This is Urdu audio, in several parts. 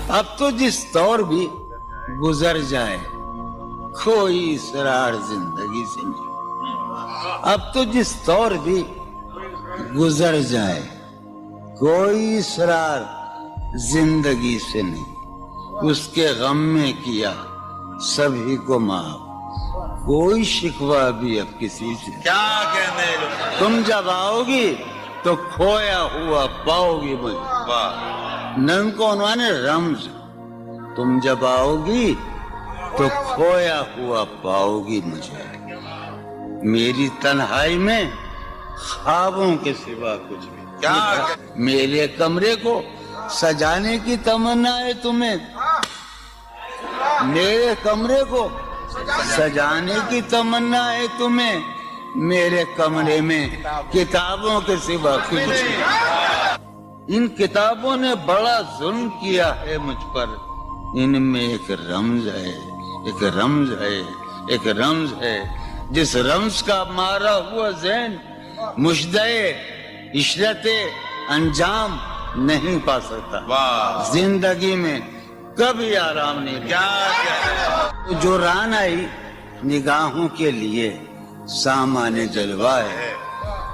اب تو جس دور بھی گزر جائے کوئی اسرار زندگی سے نہیں، اب تو جس دور بھی گزر جائے کوئی اسرار زندگی سے نہیں، اس کے غم میں کیا سبھی کو معاف، کوئی شکوہ بھی اب کسی سے کیا کہنے تم جب آؤ گی تو کھویا ہوا پاؤ گی مجھے، نن کو عنوان ہے رمز، تم جب آؤ گی تو کھویا ہوا پاؤ گی مجھے، میری تنہائی میں خوابوں کے سوا کچھ بھی کیا میرے کمرے کو سجانے کی تمنا ہے تمہیں، میرے کمرے کو سجانے کی تمنا ہے تمہیں، میرے کمرے میں کتابوں کے سوا کچھ نہیں، ان کتابوں نے بڑا ظلم کیا ہے مجھ پر، ان میں ایک رمز ہے، ایک رمز ہے، ایک رمز ہے، جس رمز کا مارا ہوا ذہن مشدے عشرت انجام نہیں پا سکتا، زندگی میں کبھی آرام نہیں کیا جو ران آئی نگاہوں کے لیے سامان جلوہ ہے،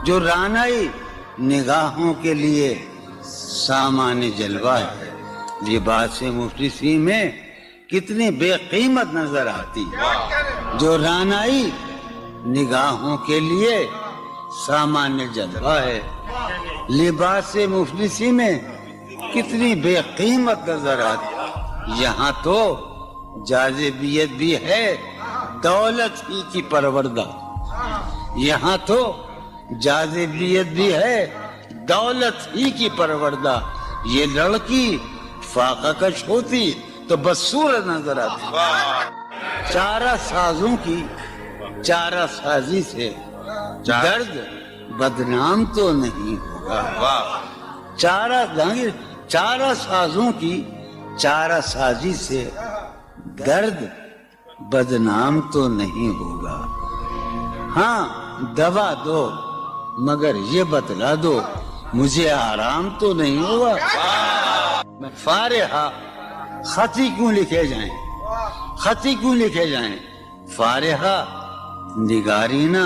جو ران آئی نگاہوں کے لیے سامان جلوہ ہے، لباس مفلسی میں کتنی بے قیمت نظر آتی، جو رانائی نگاہوں کے لیے سامان جلوہ ہے، لباس مفلسی میں کتنی بے قیمت نظر آتی، یہاں تو جاذبیت بھی ہے دولت ہی کی پروردہ، یہاں تو جاذبیت بھی ہے دولت ہی کی پروردہ، یہ لڑکی فاقہ کش ہوتی تو بدصورت نظر آتی، چارہ سازوں کی چارہ سازی سے درد بدنام تو نہیں ہوگا، چارہ سازوں کی چارہ سازی سے درد بدنام تو نہیں ہوگا، ہاں دوا دو مگر یہ بتلا دو مجھے آرام تو نہیں ہوگا، فارحہ خطی کیوں لکھے جائیں، خطی کیوں لکھے جائیں، فارحہ نگارینا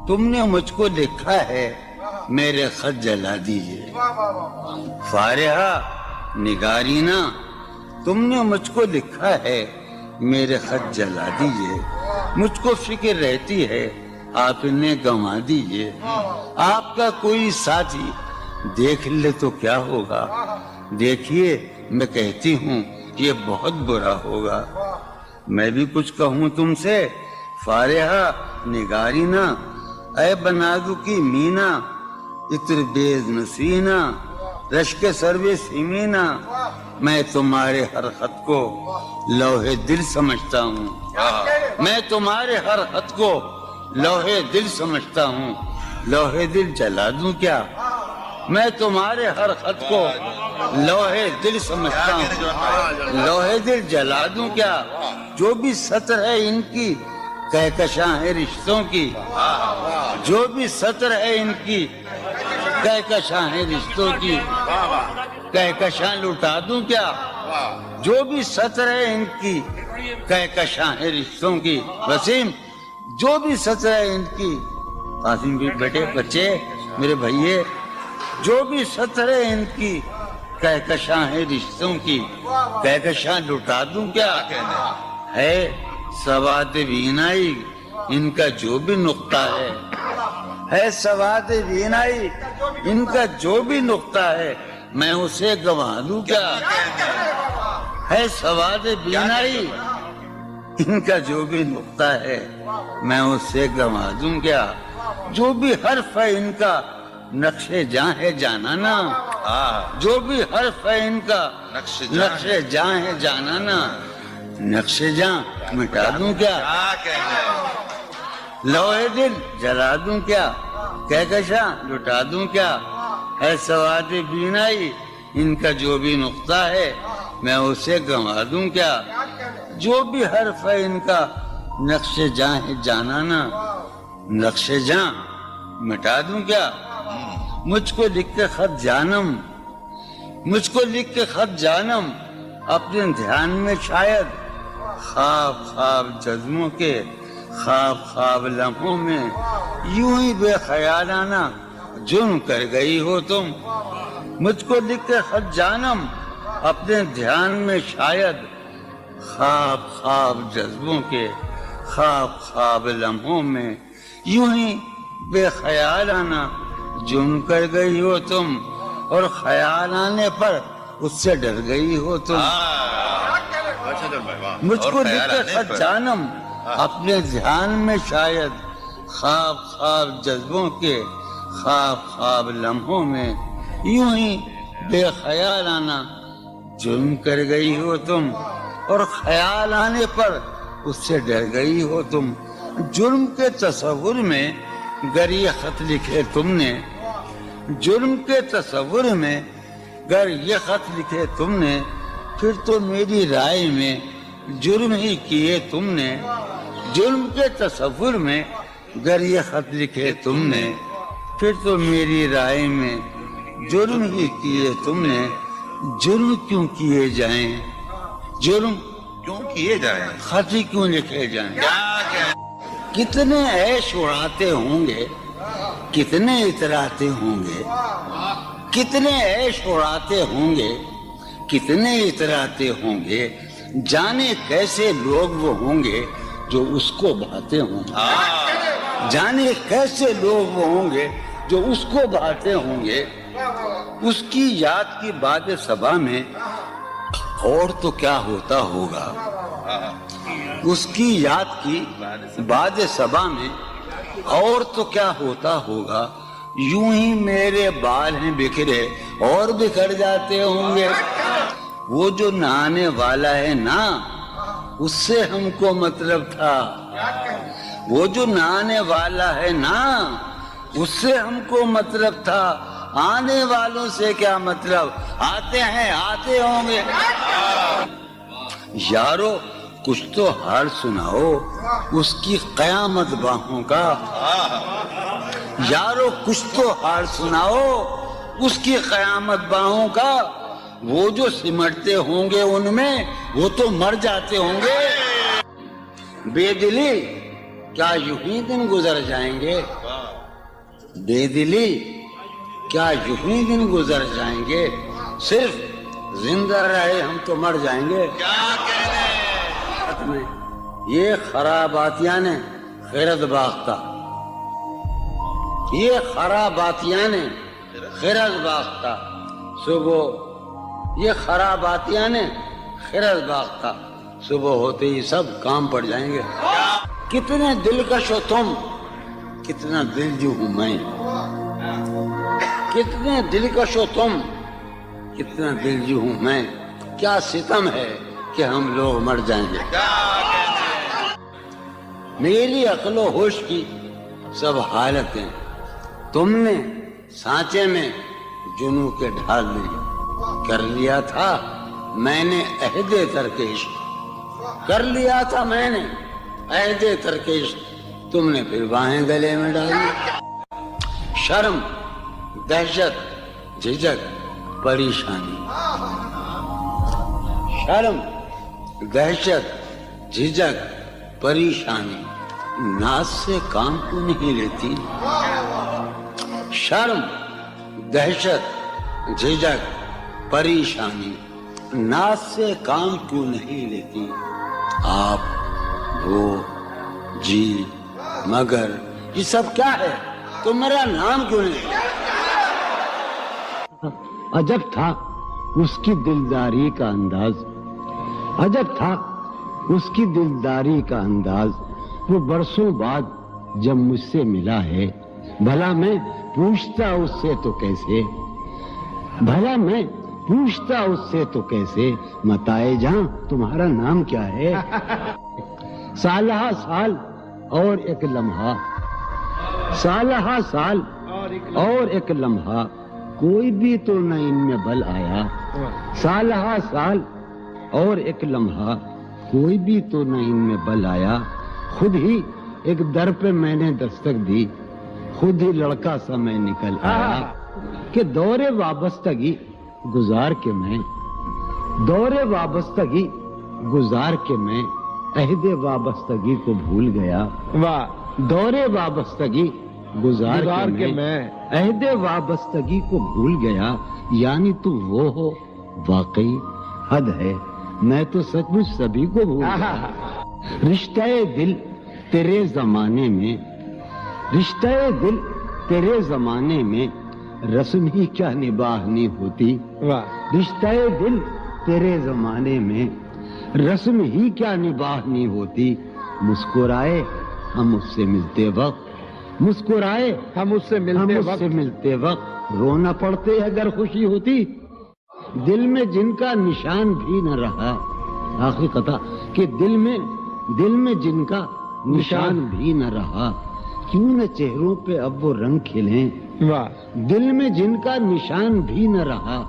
تم نے مجھ کو لکھا ہے میرے خط جلا دیجئے، فارحہ نگارینا تم نے مجھ کو لکھا ہے میرے خط جلا دیجئے، مجھ کو فکر رہتی ہے آپ انہیں گنوا دیجئے، آپ کا کوئی ساتھی دیکھ لے تو کیا ہوگا، دیکھیے میں کہتی ہوں یہ بہت برا ہوگا، میں بھی کچھ کہوں تم سے فارحہ نگارینا، اے بنادو کی مینا عطر بیز نسینا رشک سروے سیمینا، میں تمہارے ہر خط کو لوہے دل سمجھتا ہوں، میں تمہارے ہر خط کو لوہے دل سمجھتا ہوں، لوہے دل جلا دوں کیا، میں تمہارے ہر خط کو لوہے دل سمجھتا ہوں، لوہے دل جلا دوں کیا، جو بھی سطر ہے ان کی کہکشاں ہے رشتوں کی، جو بھی سطر ہے ان کی کہکشاں ہے رشتوں کی، کہکشاں لٹا دوں کیا، جو بھی سطر ہے ان کی کہکشاں ہے رشتوں کی، وسیم جو بھی سطر ہے ان کی، قاسم بھی بیٹے بچے میرے بھائیے، جو بھی سطر ہے ان کی کہکشاں ہے رشتوں کی، کہکشاں لٹا دوں کیا، ہے سواد بینائی ان کا جو بھی نقطہ ہے سواد بینائی ان کا جو بھی نقطہ ہے میں اسے گنوا دوں کیا، ہے سواد بینائی ان کا جو بھی نقطہ ہے میں اسے گنوا دوں کیا، جو بھی حرف ہے ان کا نقش جاں ہے جانانا، جو بھی حرف ہے ان کا نقش جاں ہے جانانا، نقش جاں مٹا دوں کیا، لوہے دل جلا دوں کیا، کہکشاں لٹا دوں کیا، ہے سواد بینائی ان کا جو بھی نقطہ ہے میں اسے گنوا دوں کیا، جو بھی حرف ہے ان کا نقش جاں ہے جانانا، نقش جاں مٹا دوں کیا، مجھ کو لکھ کے خط جانم، مجھ کو لکھ کے خط جانم اپنے دھیان میں شاید خواب خواب جذبوں کے خواب خواب لمحوں میں یوں ہی بے خیالانہ جرم کر گئی ہو تم. مجھ کو لکھ کے خط جانم اپنے دھیان میں شاید خواب خواب جذبوں کے خواب خواب لمحوں میں یوں ہی بے خیالانہ جرم کر گئی ہو تم, اور خیال آنے پر اس سے ڈر گئی ہو تم. مجھ کو لکھ کے خط جانم اپنے دھیان میں شاید خواب خواب جذبوں کے خواب خواب لمحوں میں یوں ہی بے خیالانہ جرم کر گئی ہو تم, اور خیال آنے پر اس سے ڈر گئی ہو تم. جرم کے تصور میں گر یہ خط لکھے تم نے, جرم کے تصور میں گر یہ خط لکھے تم نے, پھر تو میری رائے میں جرم ہی کیے تم نے. جرم کے تصور میں گر یہ خط لکھے تم نے, پھر تو میری رائے میں جرم ہی کیے تم نے. جرم کیوں کیے جائیں, جرم کیوں کیے جائیں, خط ہی کیوں لکھے جائیں. کتنے عیش اڑاتے ہوں گے, کتنے اتراتے ہوں گے, کتنے عیش اڑاتے ہوں گے, کتنے اتراتے ہوں گے, جانے کیسے لوگ وہ ہوں گے جو اس کو بھاتے ہوں گے. جانے کیسے لوگ وہ ہوں گے جو اس کو بھاتے ہوں گے. اس کی یاد کی باد صبا میں اور تو کیا ہوتا ہوگا, اس کی یاد کی باد صبا میں اور تو کیا ہوتا ہوگا. یوں ہی میرے بال ہیں بکھرے اور بکھر جاتے ہوں گے. وہ جو نہانے والا ہے نا, اس سے ہم کو مطلب تھا. وہ جو نہانے والا ہے نا, اس سے ہم کو مطلب تھا. آنے والوں سے کیا مطلب, آتے ہیں آتے ہوں گے. یارو کچھ تو حال سناؤ اس کی قیامت باہوں کا. یارو کچھ تو حال سناؤ اس کی قیامت باہوں کا. وہ جو سمٹتے ہوں گے ان میں وہ تو مر جاتے ہوں گے. بے دلی کیا یوں ہی دن گزر جائیں گے, بے دلی کیا یوں ہی دن گزر جائیں گے. صرف زندہ رہے ہم تو مر جائیں گے. یہ خراباتیاں نے خیرت باختہ, یہ خراباتیاں نے خیرت باختہ. صبح یہ خراباتیاں نے خیرت باختہ, صبح ہوتے ہی سب کام پڑ جائیں گے. کتنے دلکش ہو تم, کتنا دل جو ہوں میں. کتنے دلکش ہو تم, کتنا دل جو ہوں میں. کیا ستم ہے کہ ہم لوگ مر جائیں گے. میری عقل و ہوش کی سب حالتیں تم نے سانچے میں جنوں کے ڈھال لی. کر لیا تھا میں نے عہد ترک عشق, کر لیا تھا میں نے عہد ترک عشق, تم نے پھر باہیں گلے میں ڈالی. شرم دہشت جھجک پریشانی, شرم دہشت جھجک پریشانی, ناز سے کام کیوں نہیں لیتی. شرم دہشت جھجک پریشانی, ناز سے کام کیوں نہیں لیتی. آپ وہ جی مگر یہ سب کیا ہے, تو میرا نام کیوں نہیں. عجب تھا اس کی دلداری کا انداز, عجب تھا اس کی دلداری کا انداز. وہ برسوں بعد جب مجھ سے ملا ہے, بھلا میں پوچھتا اس سے تو کیسے, بھلا میں پوچھتا اس سے تو کیسے, متائے جہاں تمہارا نام کیا ہے. سالہ سال اور ایک لمحہ, سالہ سال اور ایک لمحہ, کوئی بھی تو نہ ان میں بل آیا. سالہ سال اور ایک لمحہ, کوئی بھی تو نہ ان میں بل آیا. خود ہی ایک در پہ میں نے دستک دی, خود ہی لڑکا سا میں نکل آیا. کہ دور وابستگی گزار کے میں دور وابستگی گزار کے میں عہد وابستگی کو بھول گیا. واہ. دور وابستگی گزار کے میں عہد وابستگی کو بھول گیا. یعنی تو وہ ہو واقعی حد ہے، میں تو سچ مچ سبھی کو بھول گیا. رشتہ دل تیرے زمانے میں، رشتہ دل تیرے زمانے میں رسم ہی کیا نباہنی ہوتی. واہ. رشتہ دل تیرے زمانے میں رسم ہی کیا نباہنی ہوتی. مسکرائے ہم اس سے ملتے وقت، مسکرائے ہم اس سے ملتے وقت رونا پڑتے اگر خوشی ہوتی. دل میں جن کا نشان بھی نہ رہا، آخری قطع کہ دل میں جن کا نشان بھی نہ رہا، کیوں نہ چہروں پہ اب وہ رنگ کھلیں. واہ. دل میں جن کا نشان بھی نہ رہا،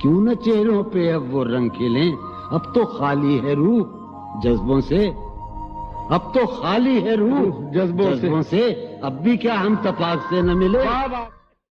کیوں نہ چہروں پہ اب وہ رنگ کھلیں. اب تو خالی ہے روح جذبوں سے، اب تو خالی ہے روح جذبوں سے، اب بھی کیا ہم تفاق سے نہ ملے. واہ واہ.